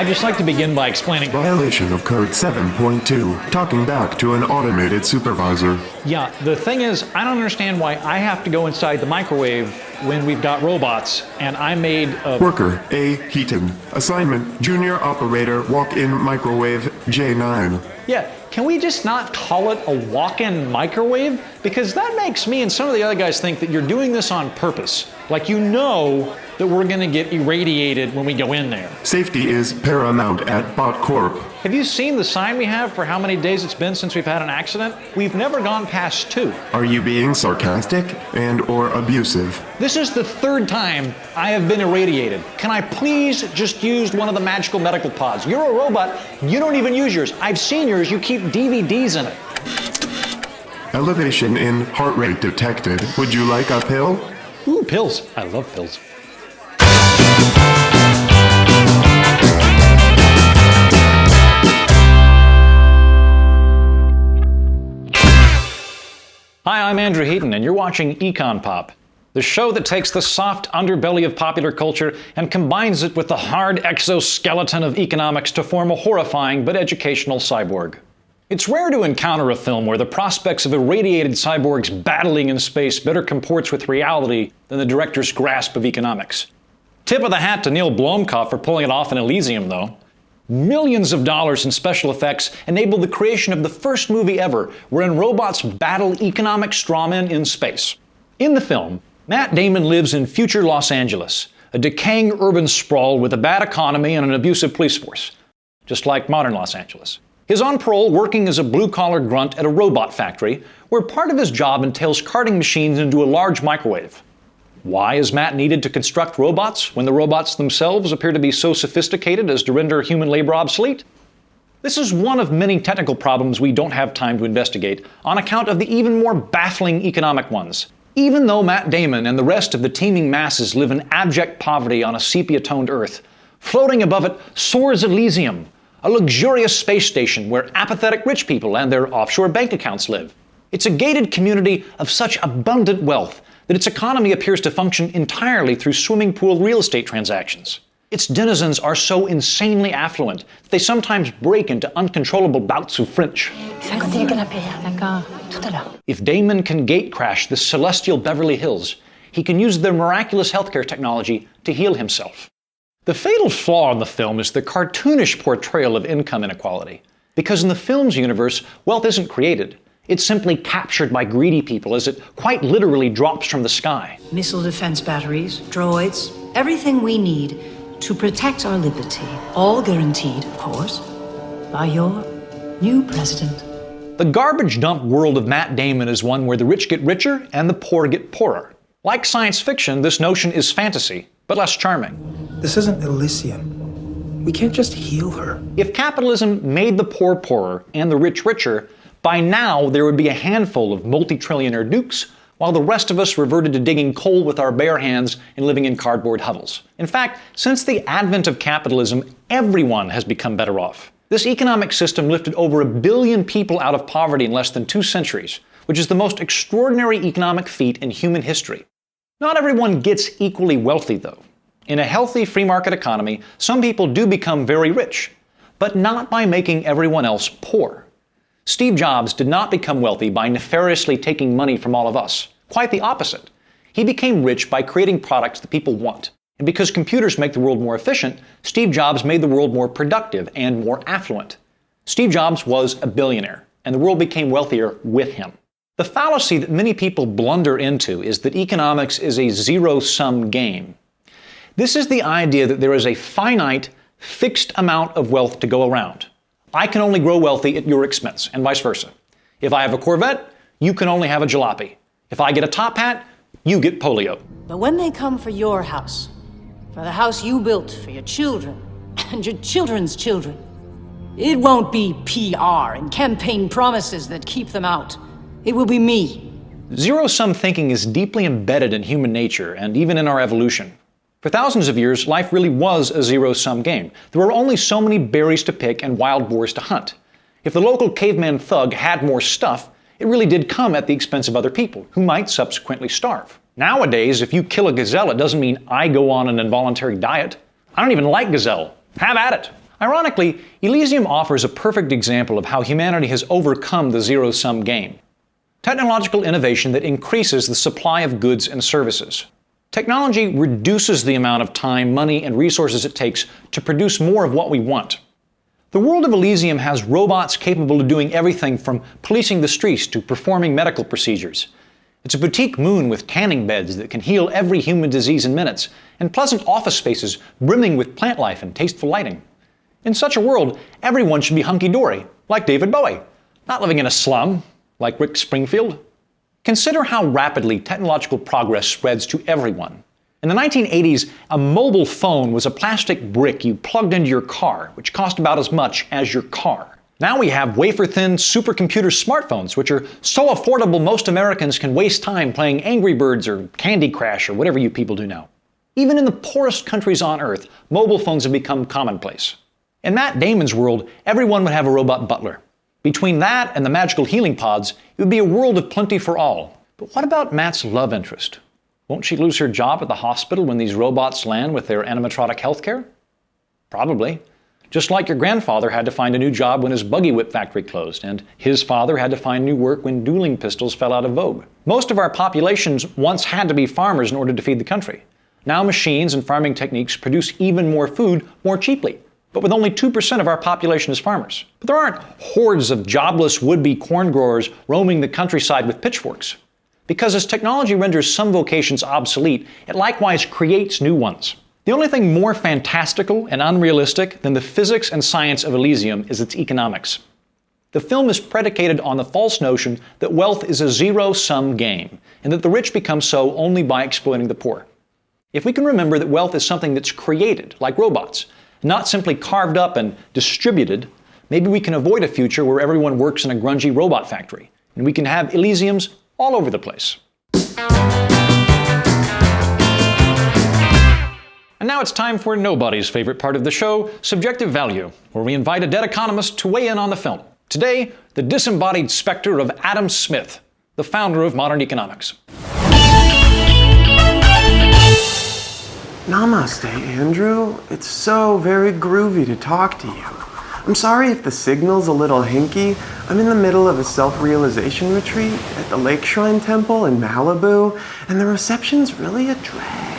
I'd just like to begin by explaining... Violation of Code 7.2, talking back to an automated supervisor. Yeah, the thing is, I don't understand why I have to go inside the microwave when we've got robots, and I made a... Worker A. Heaton. Assignment, Junior Operator, Walk-in Microwave, J9. Yeah, can we just not call it a walk-in microwave? Because that makes me and some of the other guys think that you're doing this on purpose. Like you know that we're gonna get irradiated when we go in there. Safety is paramount at Bot Corp. Have you seen the sign we have for how many days it's been since we've had an accident? We've never gone past 2. Are you being sarcastic and or abusive? This is the 3rd time I have been irradiated. Can I please just use one of the magical medical pods? You're a robot, you don't even use yours. I've seen yours, you keep DVDs in it. Elevation in heart rate detected. Would you like a pill? Ooh, pills. I love pills. Hi, I'm Andrew Heaton, and you're watching EconPop, the show that takes the soft underbelly of popular culture and combines it with the hard exoskeleton of economics to form a horrifying but educational cyborg. It's rare to encounter a film where the prospects of irradiated cyborgs battling in space better comports with reality than the director's grasp of economics. Tip of the hat to Neil Blomkamp for pulling it off in Elysium, though. Millions of dollars in special effects enabled the creation of the first movie ever wherein robots battle economic strawmen in space. In the film, Matt Damon lives in future Los Angeles, a decaying urban sprawl with a bad economy and an abusive police force, just like modern Los Angeles. He's on parole working as a blue-collar grunt at a robot factory where part of his job entails carting machines into a large microwave. Why is Matt needed to construct robots when the robots themselves appear to be so sophisticated as to render human labor obsolete? This is one of many technical problems we don't have time to investigate on account of the even more baffling economic ones. Even though Matt Damon and the rest of the teeming masses live in abject poverty on a sepia-toned Earth, floating above it soars Elysium, a luxurious space station where apathetic rich people and their offshore bank accounts live. It's a gated community of such abundant wealth that its economy appears to function entirely through swimming pool real estate transactions. Its denizens are so insanely affluent that they sometimes break into uncontrollable bouts of French. If Damon can gatecrash the celestial Beverly Hills, he can use their miraculous healthcare technology to heal himself. The fatal flaw in the film is the cartoonish portrayal of income inequality. Because in the film's universe, wealth isn't created. It's simply captured by greedy people as it quite literally drops from the sky. Missile defense batteries, droids, everything we need to protect our liberty. All guaranteed, of course, by your new president. The garbage dump world of Matt Damon is one where the rich get richer and the poor get poorer. Like science fiction, this notion is fantasy, but less charming. This isn't Elysium. We can't just heal her. If capitalism made the poor poorer and the rich richer, by now, there would be a handful of multi-trillionaire dukes, while the rest of us reverted to digging coal with our bare hands and living in cardboard hovels. In fact, since the advent of capitalism, everyone has become better off. This economic system lifted over 1 billion people out of poverty in less than 2 centuries, which is the most extraordinary economic feat in human history. Not everyone gets equally wealthy, though. In a healthy free market economy, some people do become very rich, but not by making everyone else poor. Steve Jobs did not become wealthy by nefariously taking money from all of us. Quite the opposite. He became rich by creating products that people want. And because computers make the world more efficient, Steve Jobs made the world more productive and more affluent. Steve Jobs was a billionaire, and the world became wealthier with him. The fallacy that many people blunder into is that economics is a zero-sum game. This is the idea that there is a finite, fixed amount of wealth to go around. I can only grow wealthy at your expense, and vice versa. If I have a Corvette, you can only have a jalopy. If I get a top hat, you get polio. But when they come for your house, for the house you built for your children and your children's children, it won't be PR and campaign promises that keep them out. It will be me. Zero-sum thinking is deeply embedded in human nature and even in our evolution. For thousands of years, life really was a zero-sum game. There were only so many berries to pick and wild boars to hunt. If the local caveman thug had more stuff, it really did come at the expense of other people, who might subsequently starve. Nowadays, if you kill a gazelle, it doesn't mean I go on an involuntary diet. I don't even like gazelle. Have at it. Ironically, Elysium offers a perfect example of how humanity has overcome the zero-sum game. Technological innovation that increases the supply of goods and services. Technology reduces the amount of time, money, and resources it takes to produce more of what we want. The world of Elysium has robots capable of doing everything from policing the streets to performing medical procedures. It's a boutique moon with tanning beds that can heal every human disease in minutes, and pleasant office spaces brimming with plant life and tasteful lighting. In such a world, everyone should be hunky-dory, like David Bowie, not living in a slum, like Rick Springfield. Consider how rapidly technological progress spreads to everyone. In the 1980s, a mobile phone was a plastic brick you plugged into your car, which cost about as much as your car. Now we have wafer-thin supercomputer smartphones, which are so affordable most Americans can waste time playing Angry Birds or Candy Crush or whatever you people do now. Even in the poorest countries on Earth, mobile phones have become commonplace. In Matt Damon's world, everyone would have a robot butler. Between that and the magical healing pods, it would be a world of plenty for all. But what about Matt's love interest? Won't she lose her job at the hospital when these robots land with their animatronic healthcare? Probably. Just like your grandfather had to find a new job when his buggy whip factory closed, and his father had to find new work when dueling pistols fell out of vogue. Most of our populations once had to be farmers in order to feed the country. Now machines and farming techniques produce even more food more cheaply, but with only 2% of our population as farmers. But there aren't hordes of jobless would-be corn growers roaming the countryside with pitchforks. Because as technology renders some vocations obsolete, it likewise creates new ones. The only thing more fantastical and unrealistic than the physics and science of Elysium is its economics. The film is predicated on the false notion that wealth is a zero-sum game, and that the rich become so only by exploiting the poor. If we can remember that wealth is something that's created, like robots, not simply carved up and distributed, maybe we can avoid a future where everyone works in a grungy robot factory, and we can have Elysiums all over the place. And now it's time for nobody's favorite part of the show, Subjective Value, where we invite a dead economist to weigh in on the film. Today, the disembodied specter of Adam Smith, the founder of modern economics. Namaste, Andrew. It's so very groovy to talk to you. I'm sorry if the signal's a little hinky. I'm in the middle of a self-realization retreat at the Lake Shrine Temple in Malibu, and the reception's really a drag.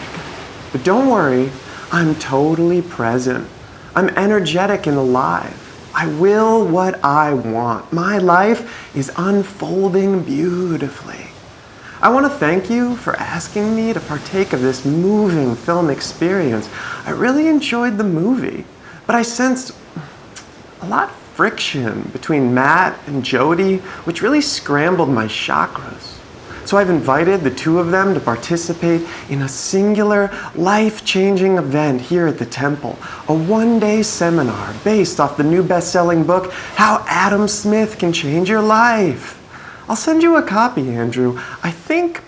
But don't worry, I'm totally present. I'm energetic and alive. I will what I want. My life is unfolding beautifully. I want to thank you for asking me to partake of this moving film experience. I really enjoyed the movie, but I sensed a lot of friction between Matt and Jody, which really scrambled my chakras. So I've invited the two of them to participate in a singular, life-changing event here at the temple, a one-day seminar based off the new best-selling book, How Adam Smith Can Change Your Life. I'll send you a copy, Andrew. I think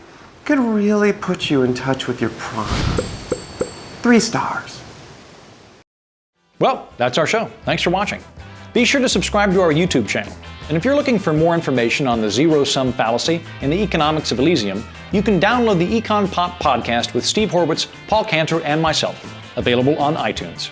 could really put you in touch with your prime. 3 stars. Well, that's our show. Thanks for watching. Be sure to subscribe to our YouTube channel. And if you're looking for more information on the zero-sum fallacy and the economics of Elysium, you can download the EconPop podcast with Steve Horwitz, Paul Cantor, and myself, available on iTunes.